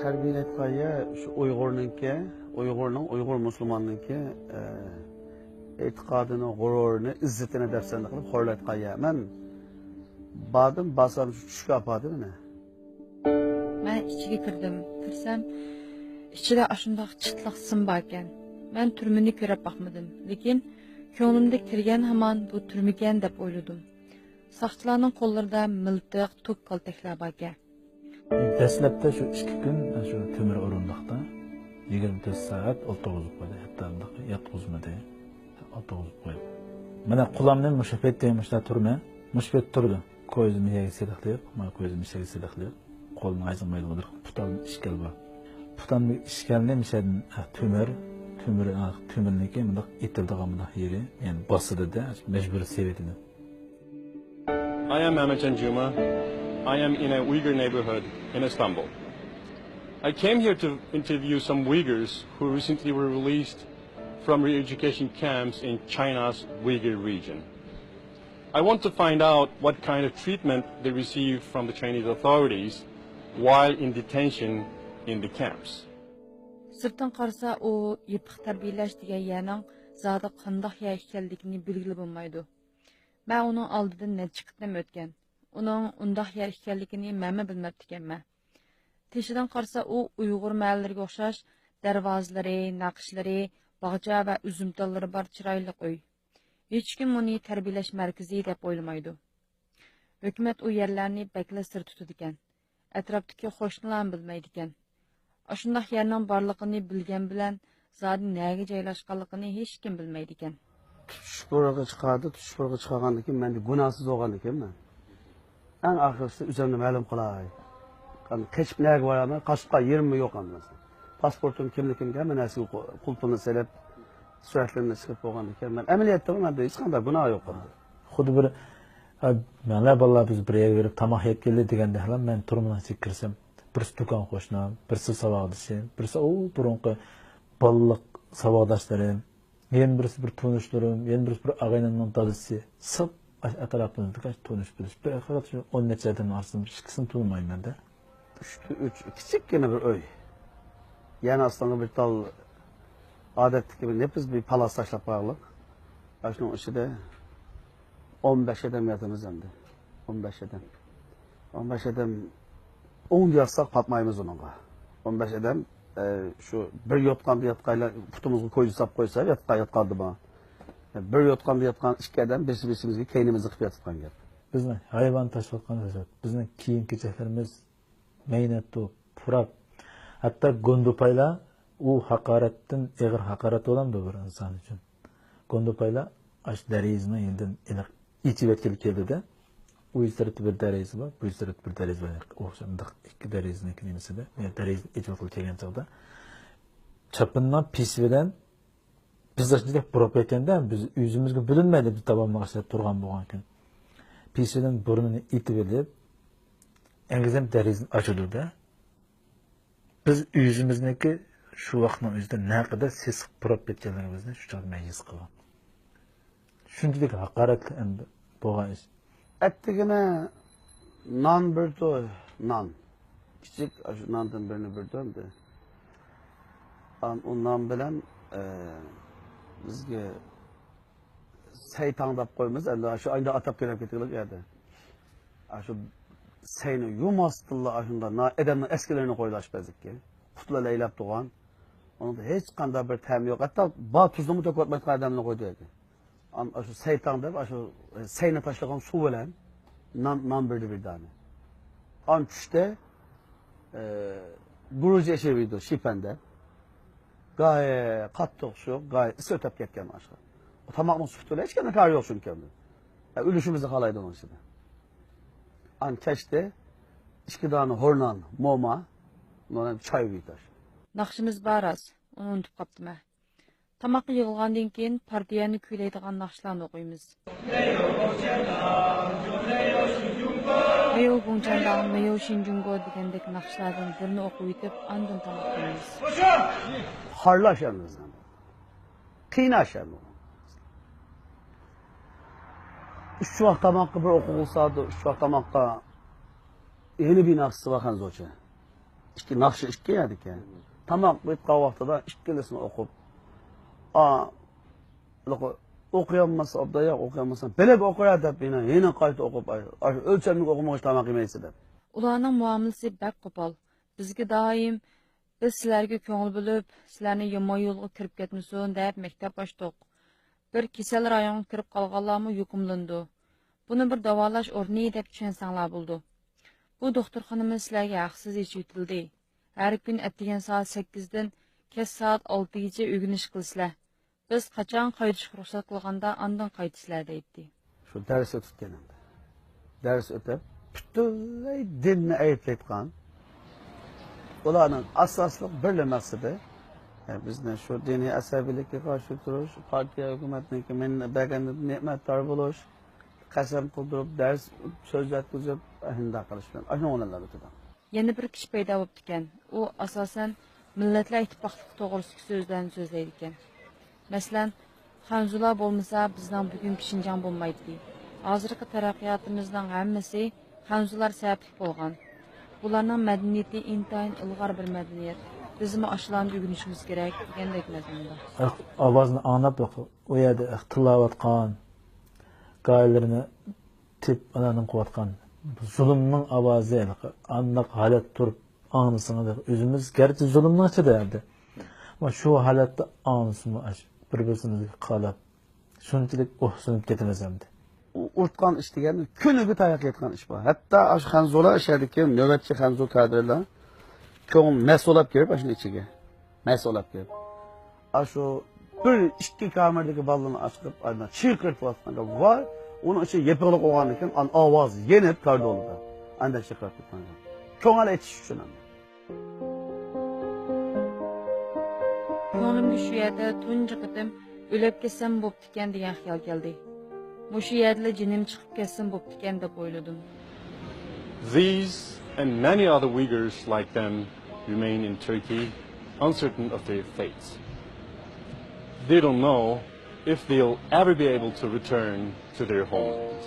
tarbiyatga shu Uyg'ur musulmonninki e'tiqodini, g'ururini, izzatini dafsanda qilib xo'rlayotgan. Men badım basam shu tushga opadim meni. Men ichiga kirsam, ichida ashundoq chitliq sim bor ekan. Men turmini ko'rib boqmadim, lekin ko'nglimda kirgan hamon bu turmikan deb o'yladim. Saqchilarning qo'llarida miltiq, tok kaltaklar bor ekan. Dastlabda shu 2 kun shu temir o'rindiqda 24 soat o'tqizib qo'ydi. Hatto yotqizmadi. O'tqizib qo'ydi. Mana qulamni mushafetda yemishlar turma. Mushafet turdi. Ko'zimni yega seliqlib, mana ko'zimni yega seliqlib, qo'limni ayzmaydi o'dir. Putam ishkal bor. Putamni ishkalni mishadan temirniki bunda itildigan bunda yeri, ya'ni bosidida majbur sevetidi. I am Mehmetcan Juma. I am in a Uyghur neighborhood in Istanbul. I came here to interview some Uyghurs who recently were released from re-education camps in China's Uyghur region. I want to find out what kind of treatment they received from the Chinese authorities while in detention in the camps. Sırtdan qarsa o yepiq tarbiyalash degan yerning zodi qandoq yer ekanligini belgilab bo'lmaydi. Men uning oldidan necha qitim o'tgan. Uning undoq yer ekanligini men bilmabdi ekanman. Teshidan qarsa u Uyg'ur mahallariga o'xshash darvozalari, naqshlari, bog'cha va uzumtallari bor chiroyli uy. Hech kim uni tarbiyalash markazi deb o'ylamaydi. Hukumat u yerlarni bakla sir tutadi ekan. Atrofdagi qo'shnilar bilmaydi ekan. Ashundoq yerning borligini bilgan bilan zodi nega joylashganligini hech kim bilmaydi ekan. Tushburga chiqargandan keyin men gunohsiz bo'lgan ekanman. Eng oxirida o'zimni ma'lum qilay. Qani qechib nega boraman, qashqa yerim yo'q emas. Pasportim kimligimga mana shu qulpini selib suratlarni chiqib qo'ygan ekan. Men amaliyotda menda hech qanday gunoh yo'q edi. Xuddi bir mana bolalar biz bir yerga berib tamoq yeb keldi deganda ham men turmadan kirsam, birisi do'kon qo'shnim, birisi savodishim, birisi burunqi bolalik savodoshlarim, yana birisi bir tunishlarim, yana birisi bir ag'aynamning dadasi. Sab atrofimizda tunish bilish. Bir faqat shu 10 nechadan orsin ikkisini tunmayman-da. 3 kichikgina bir uy. Yana aslında bir tal adetdeki bir nepiz bir palas tashlab qo'ylik. Shuning ichida 15 odam yotamiz endi. 15 odam. 15 odam 10 yotsak qatmaymiz uningga. 15 odam shu bir yotqanda yotqaylar putimizga qo'yib sap qo'ysa yotqandi bu. Bir yotqanda yotgan 2 odam besimizga keynimizni qilib yotgan gap. Bizni hayvon tashlatgan o'zi. Bizni kiyim-kechaklarimiz maynatdi, purab. Hatta Gondopaylar u haqoratdan ig'ir haqorat bo'lamdi bir inson uchun. Gondopaylar ash darizni endi ichib keldi-da. U tarafda bir dariz bor, bu tarafda bir dariz bor. O'xshamda 2 darizning kinisida, men dariz ichib kelgan chog'da chapindan pisvidan biz deb burab ketganda biz o'zimizga bilinmaydi biz tabanni boshlab turgan bo'lgan kun. Pisvidan burnini itib olib, engizam darizni ochildi-da. Biz o'zimizniki shu vaqtning o'zida naqada sesiq purab ketganligimizni shu chog'da his qildim. Shunchalik haqorat endi bo'lgan ish. Attigina non berdi, non. Kichik shu nondan birini berdi. O non bilan bizga saytang deb qo'yamiz. Endi shu ayda atab kelib ketdik edi. Shu sayni yumasdilla shunda edamning eskilarini qo'ylash bezikki. Qutlar laylab turgan. Onda hech qanday bir ta'm yo'q. Hatto ba tuzni to'kotmayotgan odamni qo'ydi edi. Shu saytang deb shu sayni tashlagan suv bilan non berdi bir dona. An tushda guruj yashaydi shipanda. Gayet qattiq shu, gayet isi o'tib ketgan boshqa. O tomoqning suftilar hech qanday kar yo'q shunga. O'lishimizni xohlaydi uning ichida. An kechdi 2 dona hornan, moma, mana choy uydash. Naqshimiz bor az, uni unutib qopdim. Tamoq yig'ilgandan keyin partiyani kuylaydigan naqshlarni o'qiymiz. Meyo Gongchandang, Meyo Shinjungo degandek naqshlardan birini o'qib yetib, andin tamoq yeymiz. Harlaşamız. Qiynaşamız. 3 vaqt tamoqqa bir o'qib olsaydi, 3 vaqt tamoqqa yeni bir naqsi vaqan zo'cha. İki nakşı iki yedik yani. Tamam bittiği vaktada ikkilisini okup okuyamasa obdaya okuyamasa böyle bir okuyar dep yine kayıt okup ölçemlik okumak tamam kıymaysa dep. Ularning muomalasi bak qo'pol. Bizga doim biz sizlarga ko'ngil bo'lib, sizlarni yomon yo'lga kirib ketmasin deb maktab ochdik. Bir kasal rayonga kirib qolganlarmi yuqumlandi. Buni bir davolash o'rni deb tushensanglar bo'ldi. Bu doktorxonamiz sizlarga haqsiz yechitildi. Har kun atdigan soat 8 dan kech soat 6 gacha o'rganish qilsizlar. Biz qachon qaytishga ruxsat qilganda andan qaytisizlar deydi. Şu ders ötütkenimde. Ders ötüp bütünley dinni ayıplaytgan. Ularning asosliq bir maqsadi bizni şu diniy asabiylikka qarshi turish, partiya hukumatniki men bergan ne'matlar bo'lish, qasam qildirib dars so'z yetkazib hinda qilish bilan ana onalar o'tadi. Yana bir kishi paydo bo'libdi ekan. U asosan millatlar ittifoqligi to'g'risidagi so'zlarni so'zlaydi ekan. Masalan, Xanzular bo'lmasa bizning bugungi Shinjang bo'lmaydi. Hozirgi taraqqiyotimizning hammasi Xanzular sababli bo'lgan. Bularning madaniyati intayin ilg'or bir madaniyat. Biz ham ashlarni o'rganishimiz kerak degandek mazmunda. Ovozni anglab o yerda tillayotgan qoidalarni tip ananing qilayotgan zulmning ovozi aniq holat turib anglasinglar o'zimiz garchi zulmning ichida edi. Ama şu holatda anglasimi bir-birimizga qarab shunchalik o'xshanib ketamiz endi. Urtgan iş degani kuniga tayoq yetgan ish bor. Hatto ash Xanzular ishadiki, navbatchi Xanzu kadrlar ko'ng mas'ulab kelib ashuni ichiga. Mas'ulab kelib. Ashu bir ikki kamerdagi ballani ochib, ana chirqirtayotganda var, uning ichi yepig'liq bo'lgan ekan, ovoz yenib qardi oldi. Anda chirqirib ketgan. Ko'ngil aytish uchun ham. Ko'nglimga shu yerda tunji qitim o'lib ketsam bo'pti ekan degan xayol keldi. Mushu yerda jinim chiqib ketsam bo'pti ekan deb o'yladim. These and many other Uyghurs like them remain in Turkey, uncertain of their fates. They don't know if they'll ever be able to return to their homeland.